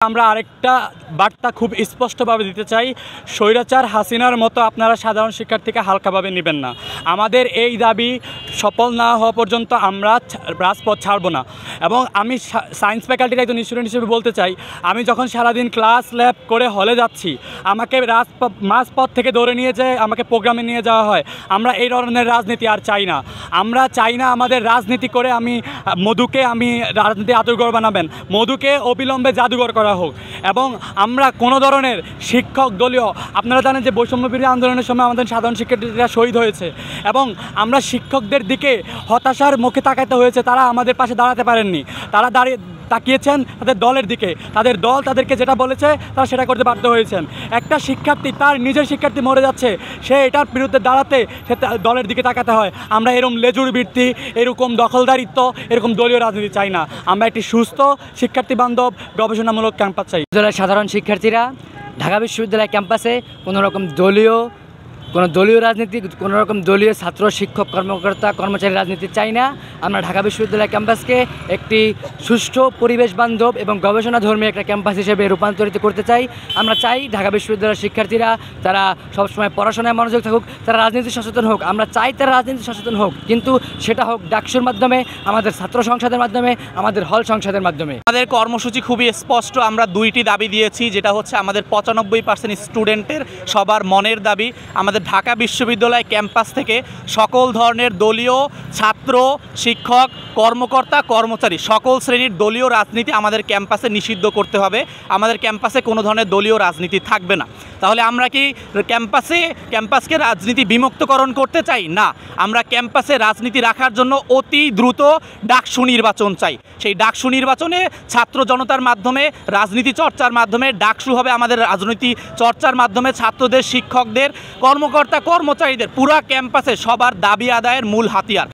আমরা আরেকটা বার্তা খুব স্পষ্টভাবে দিতে চাই, স্বৈরাচার হাসিনার মতো আপনারা সাধারণ শিক্ষার্থীকে হালকাভাবে নেবেন না। আমাদের এই দাবি সফল না হওয়া পর্যন্ত আমরা রাজপথ ছাড়ব না। এবং আমি সায়েন্স ফ্যাকাল্টির একজন স্টুডেন্ট হিসেবে বলতে চাই, আমি যখন সারাদিন ক্লাস ল্যাব করে হলে যাচ্ছি, আমাকে মাঝপথ থেকে ধরে নিয়ে যেয়ে আমাকে প্রোগ্রামে নিয়ে যাওয়া হয়। আমরা এই ধরনের রাজনীতি আর চাই না। আমরা চাই না আমাদের রাজনীতি করে মধুকে রাজনীতি জাদুঘর বানাবেন, মধুকে অবিলম্বে জাদুঘর করা হোক। এবং আমরা কোনো ধরনের শিক্ষক দলীয়, আপনারা জানেন যে বৈষম্যবিরোধী আন্দোলনের সময় আমাদের সাধারণ শিক্ষার্থীরা শহীদ হয়েছে এবং আমরা শিক্ষকদের দিকে হতাশার মুখে তাকাতে হয়েছে। তারা আমাদের পাশে দাঁড়াতে পারেননি, তারা তাকিয়েছেন তাদের দলের দিকে। তাদের দল তাদেরকে যেটা বলেছে তারা সেটা করতে বাধ্য হয়েছেন। একটা শিক্ষার্থী, তার নিজের শিক্ষার্থী মরে যাচ্ছে, সে এটার বিরুদ্ধে দাঁড়াতে সে দলের দিকে তাকাতে হয়। আমরা এরকম লেজুর বৃত্তি, এরকম দখলদারিত্ব, এরকম দলীয় রাজনীতি চাই না। আমরা একটি সুস্থ শিক্ষার্থী বান্ধব গবেষণামূলক ক্যাম্পাস চাই। সাধারণ শিক্ষার্থীরা ঢাকা বিশ্ববিদ্যালয় ক্যাম্পাসে কোনো রকম দলীয় রাজনীতি, কোনো রকম দলীয় ছাত্র শিক্ষক কর্মকর্তা কর্মচারী রাজনীতি চাই না। আমরা ঢাকা বিশ্ববিদ্যালয় ক্যাম্পাসকে একটি সুষ্ঠু পরিবেশ বান্ধব এবং গবেষণাধর্মী একটা ক্যাম্পাস হিসেবে রূপান্তরিত করতে চাই। আমরা চাই ঢাকা বিশ্ববিদ্যালয়ের শিক্ষার্থীরা তারা সবসময় পড়াশোনায় মনোযোগ থাকুক, তারা রাজনীতি সচেতন হোক। আমরা চাই তারা রাজনীতি সচেতন হোক, কিন্তু সেটা হোক ডাকসুর মাধ্যমে, আমাদের ছাত্র সংসদের মাধ্যমে, আমাদের হল সংসদের মাধ্যমে। আমাদের কর্মসূচি খুবই স্পষ্ট। আমরা দুইটি দাবি দিয়েছি, যেটা হচ্ছে আমাদের 95% স্টুডেন্টের সবার মনের দাবি। আমাদের ঢাকা বিশ্ববিদ্যালয় ক্যাম্পাস থেকে সকল ধরনের দলীয় ছাত্র শিক্ষক কর্মকর্তা কর্মচারী সকল শ্রেণীর দলীয় রাজনীতি আমাদের ক্যাম্পাসে নিষিদ্ধ করতে হবে। আমাদের ক্যাম্পাসে কোনো ধরনের দলীয় রাজনীতি থাকবে না। তাহলে আমরা কি ক্যাম্পাসকে রাজনীতি বিমুক্তকরণ করতে চাই? না, আমরা ক্যাম্পাসে রাজনীতি রাখার জন্য অতি দ্রুত ডাকসু নির্বাচন চাই। সেই ডাকসু নির্বাচনে ছাত্র জনতার মাধ্যমে, রাজনীতি চর্চার মাধ্যমে, ডাকসু হবে আমাদের রাজনীতি চর্চার মাধ্যমে ছাত্রদের, শিক্ষকদের, কর্মকর্তা কর্মচারীদের পুরা ক্যাম্পাসে সবার দাবি আদায়ের মূল হাতিয়ার।